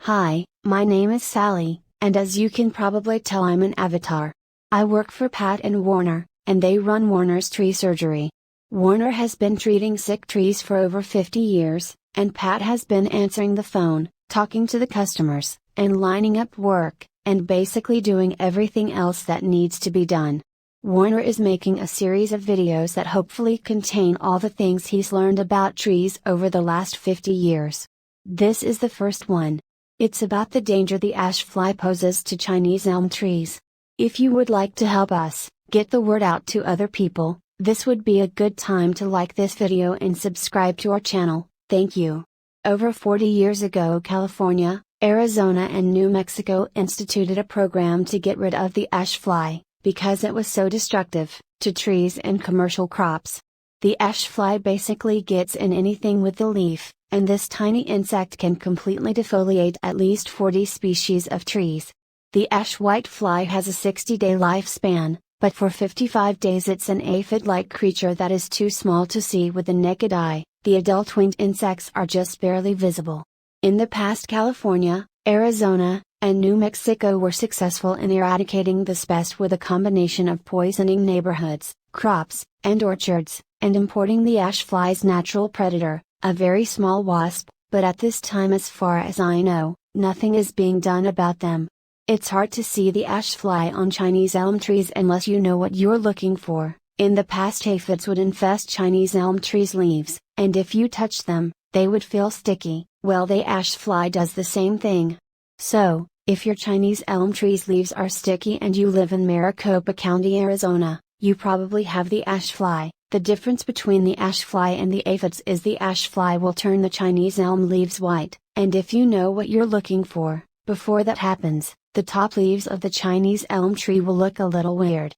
Hi, my name is Sally, and as you can probably tell, I'm an avatar. I work for Pat and Warner, and they run Warner's Tree Surgery. Warner has been treating sick trees for over 50 years, and Pat has been answering the phone, talking to the customers, and lining up work, and basically doing everything else that needs to be done. Warner is making a series of videos that hopefully contain all the things he's learned about trees over the last 50 years. This is the first one. It's about the danger the ash fly poses to Chinese elm trees. If you would like to help us get the word out to other people, this would be a good time to like this video and subscribe to our channel. Thank you. Over 40 years ago, California, Arizona and New Mexico instituted a program to get rid of the ash fly, because it was so destructive to trees and commercial crops. The ash fly basically gets in anything with the leaf, and this tiny insect can completely defoliate at least 40 species of trees. The ash whitefly has a 60-day lifespan, but for 55 days it's an aphid-like creature that is too small to see with the naked eye. The adult winged insects are just barely visible. In the past, California, Arizona, and New Mexico were successful in eradicating this pest with a combination of poisoning neighborhoods, crops, and orchards, and importing the ash fly's natural predator, a very small wasp, but at this time, as far as I know, nothing is being done about them. It's hard to see the ash fly on Chinese elm trees unless you know what you're looking for. In the past, aphids would infest Chinese elm trees' leaves, and if you touch them, they would feel sticky. Well, the ash fly does the same thing. So, if your Chinese elm tree's leaves are sticky and you live in Maricopa County, Arizona, you probably have the ash fly. The difference between the ash fly and the aphids is the ash fly will turn the Chinese elm leaves white, and if you know what you're looking for, before that happens, the top leaves of the Chinese elm tree will look a little weird.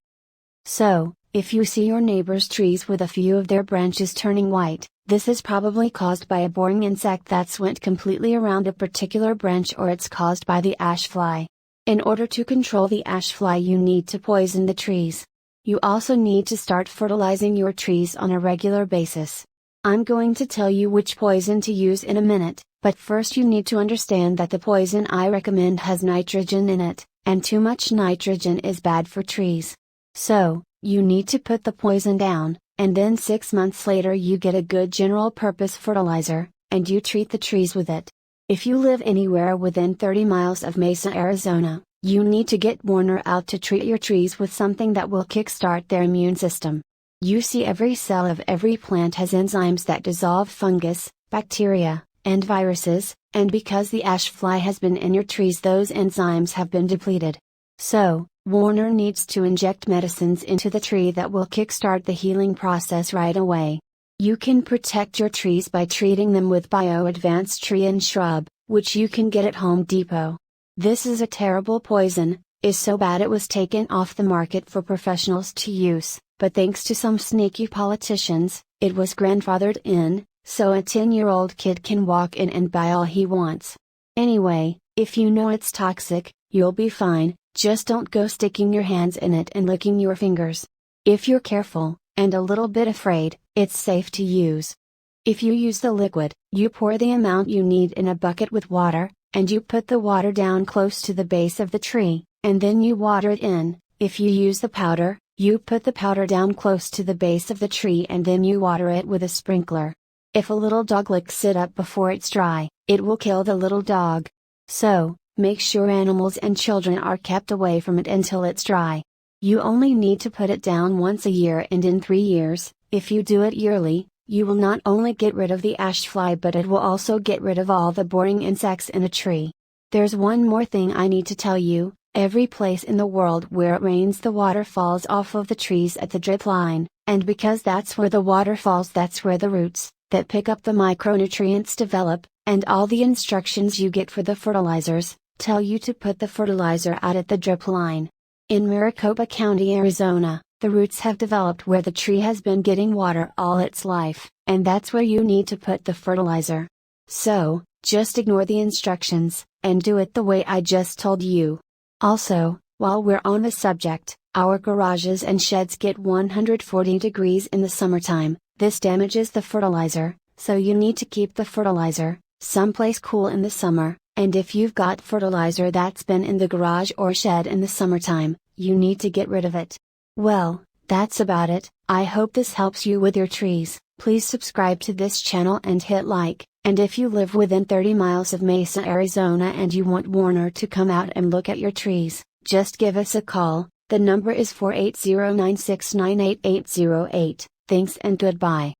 So, if you see your neighbor's trees with a few of their branches turning white, this is probably caused by a boring insect that's went completely around a particular branch, or it's caused by the ash fly. In order to control the ash fly, you need to poison the trees. You also need to start fertilizing your trees on a regular basis. I'm going to tell you which poison to use in a minute, but first you need to understand that the poison I recommend has nitrogen in it, and too much nitrogen is bad for trees. So, you need to put the poison down, and then 6 months later you get a good general purpose fertilizer, and you treat the trees with it. If you live anywhere within 30 miles of Mesa, Arizona, you need to get Warner out to treat your trees with something that will kickstart their immune system. You see, every cell of every plant has enzymes that dissolve fungus, bacteria, and viruses, and because the ash fly has been in your trees, those enzymes have been depleted. So, Warner needs to inject medicines into the tree that will kickstart the healing process right away. You can protect your trees by treating them with Bio Advanced Tree and Shrub, which you can get at Home Depot. This is a terrible poison, is so bad it was taken off the market for professionals to use, but thanks to some sneaky politicians, it was grandfathered in, so a 10-year-old kid can walk in and buy all he wants. Anyway, if you know it's toxic, you'll be fine, just don't go sticking your hands in it and licking your fingers. If you're careful, and a little bit afraid, it's safe to use. If you use the liquid, you pour the amount you need in a bucket with water, and you put the water down close to the base of the tree, and then you water it in. If you use the powder, you put the powder down close to the base of the tree and then you water it with a sprinkler. If a little dog licks it up before it's dry, it will kill the little dog. So, make sure animals and children are kept away from it until it's dry. You only need to put it down once a year, and in 3 years, if you do it yearly, you will not only get rid of the ash fly, but it will also get rid of all the boring insects in a tree. There's one more thing I need to tell you. Every place in the world where it rains, the water falls off of the trees at the drip line, and because that's where the water falls, that's where the roots that pick up the micronutrients develop, and all the instructions you get for the fertilizers tell you to put the fertilizer out at the drip line. In Maricopa County, Arizona, the roots have developed where the tree has been getting water all its life, and that's where you need to put the fertilizer. So, just ignore the instructions, and do it the way I just told you. Also, while we're on the subject, our garages and sheds get 140 degrees in the summertime. This damages the fertilizer, so you need to keep the fertilizer someplace cool in the summer, And if you've got fertilizer that's been in the garage or shed in the summertime, you need to get rid of it. Well, that's about it. I hope this helps you with your trees. Please subscribe to this channel and hit like, and if you live within 30 miles of Mesa, Arizona and you want Warner to come out and look at your trees, just give us a call. The number is 480-969-8808. Thanks and goodbye.